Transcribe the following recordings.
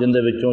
ਜਿੰਦੇ ਵਿੱਚੋਂ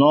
9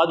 ਅੱਜ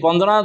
15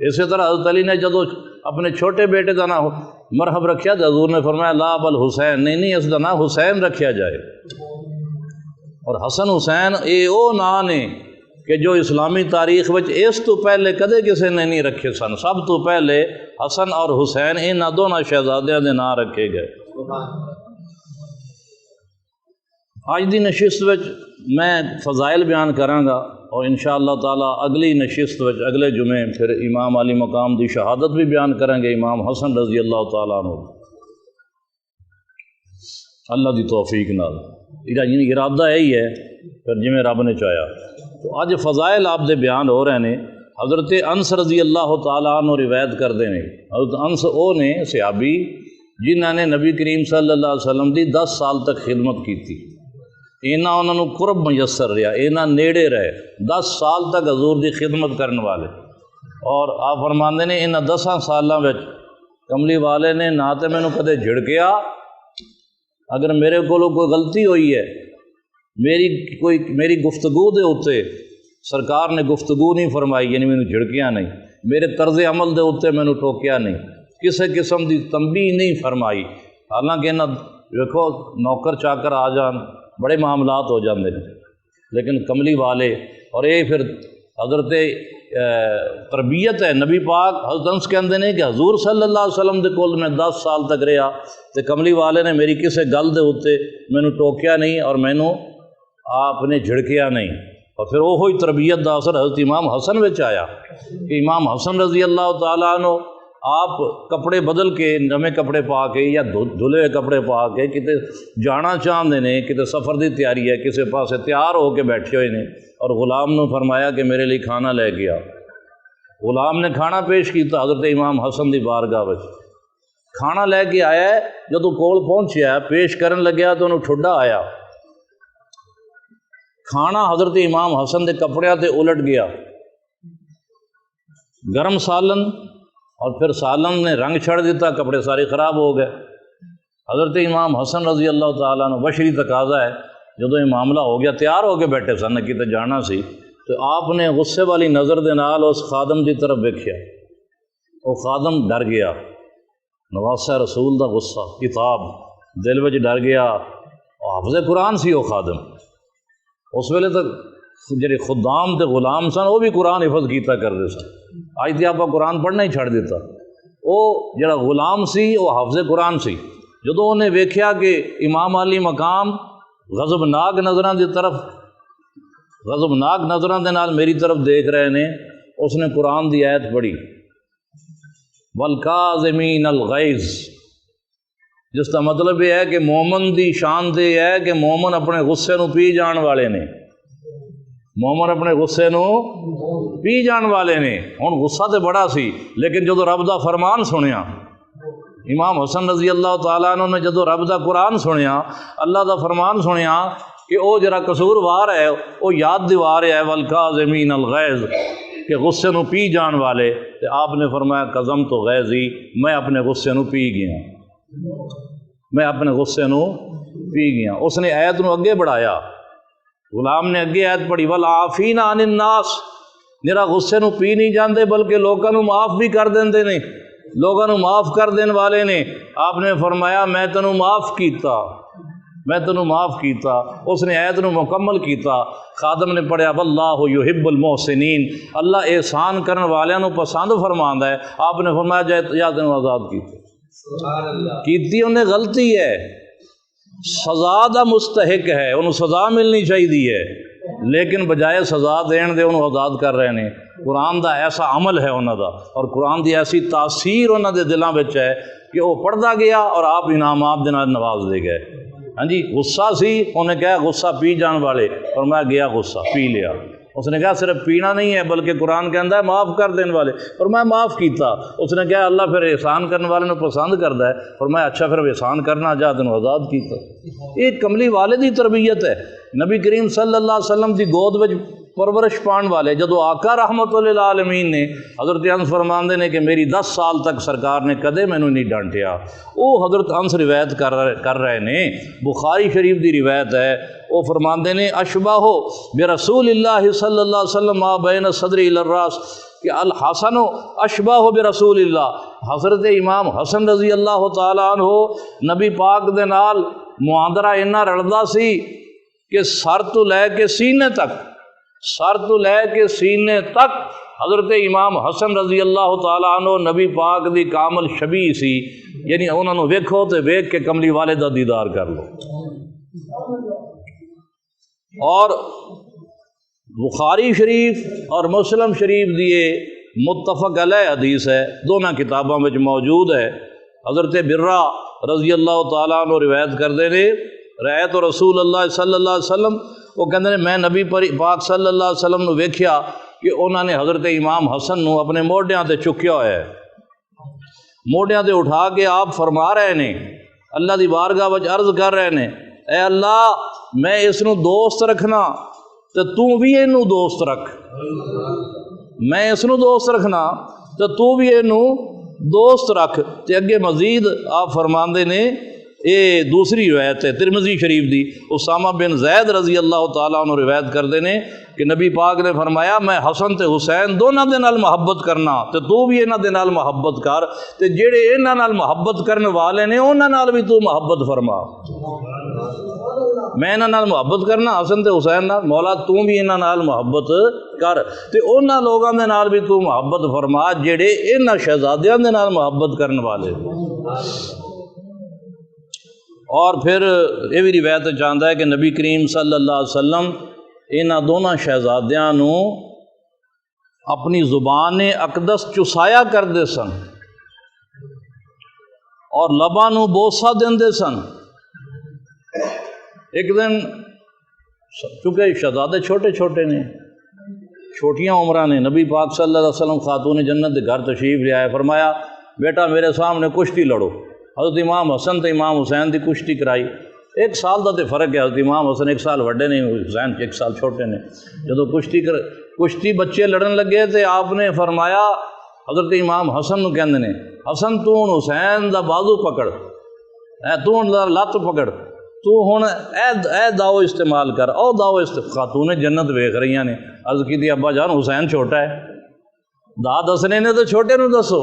اسی طرح حضرت علی نے جدو اپنے چھوٹے بیٹے کا نام مرحب رکھیا تو حضور نے فرمایا لا بل حسین، نہیں اس کا نام حسین رکھیا جائے۔ اور حسن حسین یہ وہ نام نے کہ جو اسلامی تاریخ وچ اس تو پہلے کدے کسی نے نہیں رکھے سن۔ سب تو پہلے حسن اور حسین انہاں دونوں شہزادیاں دے نام رکھے گئے۔ آج دی نشست وچ میں فضائل بیان کراں گا، اور انشاءاللہ تعالی اگلی نشست وچ اگلے جمعے پھر امام علی مقام دی شہادت بھی بیان کریں گے، امام حسن رضی اللہ تعالیٰ عنہ، اللہ دی توفیق نال۔ یعنی ارادہ یہی ہے پھر جویں رب نے چاہیا۔ تو اج فضائل آپ دے بیان ہو رہے ہیں۔ حضرت انس رضی اللہ تعالیٰ عنہ روایت کردے نے، حضرت انس او نے صحابی جنہاں نے نبی کریم صلی اللہ علیہ وسلم دی 10 سال تک خدمت کی تھی۔ اینا انہوں نے قرب میسر رہا، اینا نیڑے رہے، 10 سال تک حضور دی خدمت کرنے والے۔ اور آپ فرماندے نے انہاں 10 سالاں وچ کملی والے نے نہ تے مینوں کدے جھڑکیا، اگر میرے کولوں کوئی غلطی ہوئی ہے، میری گفتگو دے اوتے سرکار نے گفتگو نہیں فرمائی، یعنی مینوں جھڑکیا نہیں، میرے طرز عمل دے اوتے مینوں ٹوکیا نہیں، کسی قسم دی تنبیہ نہیں فرمائی۔ حالانکہ انہاں دیکھو نوکر چاکر آ جان بڑے معاملات ہو جاندے ہیں، لیکن کملی والے، اور یہ پھر حضرت تربیت ہے نبی پاک حضرت انس کہندے نے کہ حضور صلی اللہ علیہ وسلم دے کول میں 10 سال تک رہا تے کملی والے نے میری کسی گل دے اوتے مینوں ٹوکیا نہیں اور مینوں آپ نے جھڑکیا نہیں۔ اور پھر وہی تربیت دا اثر حضرت امام حسن وچ آیا کہ امام حسن رضی اللہ تعالیٰ عنہ آپ کپڑے بدل کے نویں کپڑے پا کے یا دھلے ہوئے کپڑے پا کے کتے جانا چاہتے ہیں، کتے سفر دی تیاری ہے، کسی پاسے تیار ہو کے بیٹھے ہوئے نے، اور غلام نے فرمایا کہ میرے لیے کھانا لے کے آ۔ غلام نے کھانا پیش کیتا حضرت امام حسن دی بارگاہ وچ، کھانا لے کے آیا ہے، جدوں کول پہنچیا پیش کرن لگیا تو انہوں ٹھڈا آیا، کھانا حضرت امام حسن دے کپڑیاں تے الٹ گیا، گرم سالن، اور پھر سالن نے رنگ چھڑ دیتا، کپڑے سارے خراب ہو گئے۔ حضرت امام حسن رضی اللہ تعالیٰ عنہ بشری تقاضا ہے، جدو یہ معاملہ ہو گیا تیار ہو کے بیٹھے سن کتے جانا سی، تو آپ نے غصے والی نظر دے نال اس خادم دی طرف ویکھیا، وہ خادم ڈر گیا، نواسہ رسول دا غصہ کتاب دل وچ ڈر گیا، اور حافظ قرآن سی وہ خادم۔ اس ویلے تک جڑے خدام تے غلام سن وہ بھی قرآن حفظ کیتا کرتے سن، آج تے آپ قرآن پڑھنا ہی چھڑ دیتا۔ وہ جڑا غلام سی وہ حافظ قرآن سی، جدو انہیں ویکھیا کہ امام علی مقام غضبناک نظراں دی طرف غضبناک نظراں دے نال میری طرف دیکھ رہے نے، اس نے قرآن دی آیت پڑھی والکاظمین الغیظ، جس کا مطلب یہ ہے کہ مومن دی شان تے ہے کہ مومن اپنے غصے نو پی جان والے نے، مومن اپنے غصے نو پی جان والے نے۔ ہن غصہ تے بڑا سی، لیکن جدو رب دا فرمان سنیا، امام حسن رضی اللہ تعالیٰ عنہ نے جدو رب دا قرآن سنیا، اللہ دا فرمان سنیا کہ او جرا قصوروار ہے، او یاد دیوار ہے والکاظمین الغیظ، کہ غصے نو پی جان والے، تے آپ نے فرمایا قزمت غیظی، میں اپنے غصے نو پی گیا، میں اپنے غصے نو پی گیا۔ اس نے آیت نو اگے بڑھایا، غلام نے اگے آیت پڑھی والعافین عن الناس، میرا غصے نو پی نہیں جاندے بلکہ لوگوں نو معاف بھی کر دیندے نے، لوگوں نو معاف کر دین والے نے۔ آپ نے فرمایا میں تینوں معاف کیتا، میں تینوں معاف کیتا۔ اس نے آیت نو مکمل کیتا، خادم نے پڑھیا واللہ یحب المحسنین، اللہ احسان کرنے والوں نو پسند فرماندا ہے۔ آپ نے فرمایا جا تینوں آزاد کیتا، کیتی انہیں غلطی ہے، سزا دا مستحق ہے، انہوں سزا ملنی چاہیے ہے، لیکن بجائے سزا دین دے انہوں آزاد کر رہے ہیں۔ قرآن دا ایسا عمل ہے انہوں دا، اور قرآن دی ایسی تاثیر انہوں دے دلاں وچ ہے کہ وہ پڑھدا گیا اور آپ انعامات دے نال نواز دے گئے۔ ہاں جی، غصہ سی، انہیں کہا غصہ پی جان والے، اور میں گیا غصہ پی لیا۔ اس نے کہا صرف پینا نہیں ہے بلکہ قرآن کہندا ہے معاف کر دین والے، اور میں معاف کیتا۔ اس نے کہا اللہ پھر احسان کرنے والے نو پسند کردا ہے، اور میں اچھا پھر احسان کرنا جا تینوں آزاد کیتا۔ یہ کملی والے دی تربیت ہے۔ نبی کریم صلی اللہ علیہ وسلم دی گود وچ پرورش پان والے جدو آقا رحمت للعالمین نے حضرت انس فرماندے نے کہ میری 10 سال تک سرکار نے کدے مینوں نہیں ڈانٹیا، وہ حضرت انس روایت کر رہے نے، بخاری شریف دی روایت ہے، وہ فرماندے نے اشباہ برسول اللہ صلی اللہ علیہ وسلم ما بین صدری الی الراس، کہ الحسن اشباہ برسول اللہ، حضرت امام حسن رضی اللہ تعالیٰ عنہ نبی پاک دے نال معاندرہ اتنا رلدا سی کہ سر تو لے کے سینے تک حضرت امام حسن رضی اللہ تعالیٰ عنہ نبی پاک دی کامل شبیہ سی، یعنی انہوں نے ویکھو تے ویکھ کے کملی والے دا دیدار کر لو۔ اور بخاری شریف اور مسلم شریف دیے متفق علیہ حدیث ہے، دونوں کتابوں میں موجود ہے، حضرت برہ رضی اللہ تعالیٰ عنہ روایت کردے نے، رأیت رسول اللہ صلی اللہ علیہ وسلم، وہ کہندے نے میں نبی پاک صلی اللہ علیہ وسلم نو ویکھیا کہ انہوں نے حضرت امام حسن نو اپنے موڈیاں تے چکیا ہوا ہے، موڈیاں تے اٹھا کے آپ فرما رہے نے، اللہ دی بارگاہ وچ عرض کر رہے نے، اے اللہ میں اس نو دوست رکھنا تے تو بھی اینو دوست رکھ، میں اس نو دوست رکھنا تے تو بھی اینو دوست رکھ۔ تے اگے مزید آپ فرماندے نے، یہ دوسری روایت ہے ترمذی شریف دی، اسامہ بن زید رضی اللہ تعالیٰ عنہ روایت کردے نے کہ نبی پاک نے فرمایا میں حسن تے حسین دونوں دے نال محبت کرنا تے تو بھی انہاں دے نال محبت کر، تے جڑے انہاں نال محبت کرنے والے نے انہاں نال بھی تو محبت فرما۔ میں انہاں نال محبت کرنا حسن تے حسین نال، مولا تو بھی انہاں نال محبت کر، تے انہاں لوگاں دے نال بھی تو محبت فرما جڑے انہاں شہزادیاں دے نال محبت کرنے والے۔ اور پھر یہ بھی روایت چاہتا ہے کہ نبی کریم صلی اللہ علیہ وسلم انہاں دونوں شہزادیاں نو اپنی زبان اقدس چسایا کرتے سن اور لباں نو بوسہ دیندے سن۔ ایک دن چونکہ شہزادے چھوٹے چھوٹے نے، چھوٹیاں عمرہ نے، نبی پاک صلی اللہ علیہ وسلم خاتون جنت کے گھر تشریف لے آئے، فرمایا بیٹا میرے سامنے کشتی لڑو۔ حضرت امام حسن تے امام حسین دی کشتی کرائی، 1 سال دا تے فرق ہے، حضرت امام حسن 1 سال وڈے نے، حسین 1 سال چھوٹے نے۔ جدو کشتی بچے لڑن لگے تے آپ نے فرمایا، حضرت امام حسن نو کہندے نے، حسن تو ہن حسین دا بازو پکڑ، تو ہن لت پکڑ، تو ہن اے داؤ استعمال کر، او داؤ خاتون جنت ویکھ رہی نے۔ عرض کی ابا جان حسین چھوٹا ہے، دا دسنے نے تو چھوٹے نو دسو،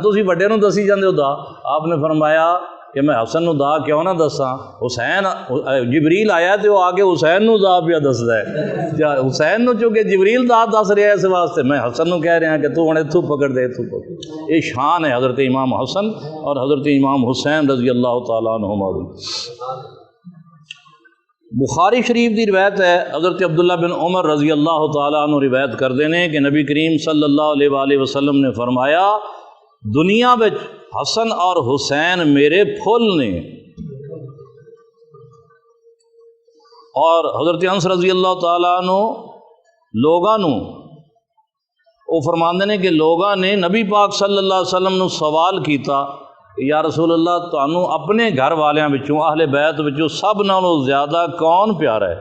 تسی بڑے نو دسی جاندے ہو دا۔ آپ نے فرمایا کہ میں حسن نو دا کیوں نہ دساں، حسین جبریل آیا تے وہ آگے حسین نو دا پیا دسدا ہے، حسین نو چونکہ جبریل دا دس رہا ہے، اس واسطے میں حسن نو کہہ رہا کہ تو ہن اتھوں پکڑ دے، اتھوں پکڑ۔ یہ شان ہے حضرت امام حسن اور حضرت امام حسین رضی اللہ تعالیٰ عنہما۔ بخاری شریف دی روایت ہے، حضرت عبداللہ بن عمر رضی اللہ تعالیٰ عنہ روایت کردے نے کہ نبی کریم صلی اللہ علیہ وآلہ وسلم نے فرمایا دنیا وچ حسن اور حسین میرے پھول نے۔ اور حضرت انس رضی اللہ تعالیٰ عنہ لوگاں نو وہ فرماندے نے کہ لوگاں نے نبی پاک صلی اللہ علیہ وسلم نو سوال کیتا، یا رسول اللہ تانوں اپنے گھر والیاں وچوں اہل بیت وچوں سب نالوں زیادہ کون پیارا ہے؟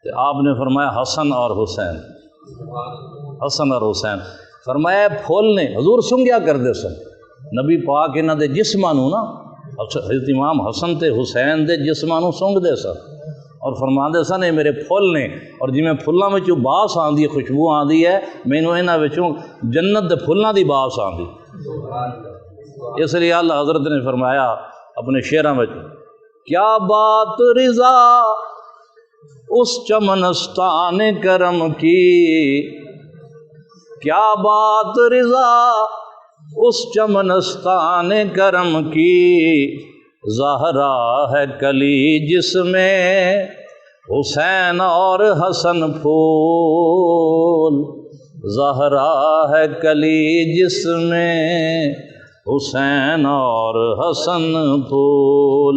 تو آپ نے فرمایا حسن اور حسین، حسن اور حسین۔ فرمایا پھول نے، حضور سنگیا کرتے سن نبی پاک انہاں دے جسماں نو نا، حضرت امام حسن تے حسین دے جسماں نو سنگدے سن اور فرماندے سن اے میرے پھول نے، اور جویں پھلاں وچوں باس آندی ہے، خوشبو آندی ہے، مینوں انہاں وچوں جنت دے پھلاں دی باس آندی۔ اس لیے اللہ حضرت نے فرمایا اپنے شعراں وچ، کیا بات رضا اس چمنستان کرم کی، کیا بات رضا اس چمنستان کرم کی، زہرا ہے کلی جس میں حسین اور حسن پھول، زہرا ہے کلی جس میں حسین اور حسن پھول۔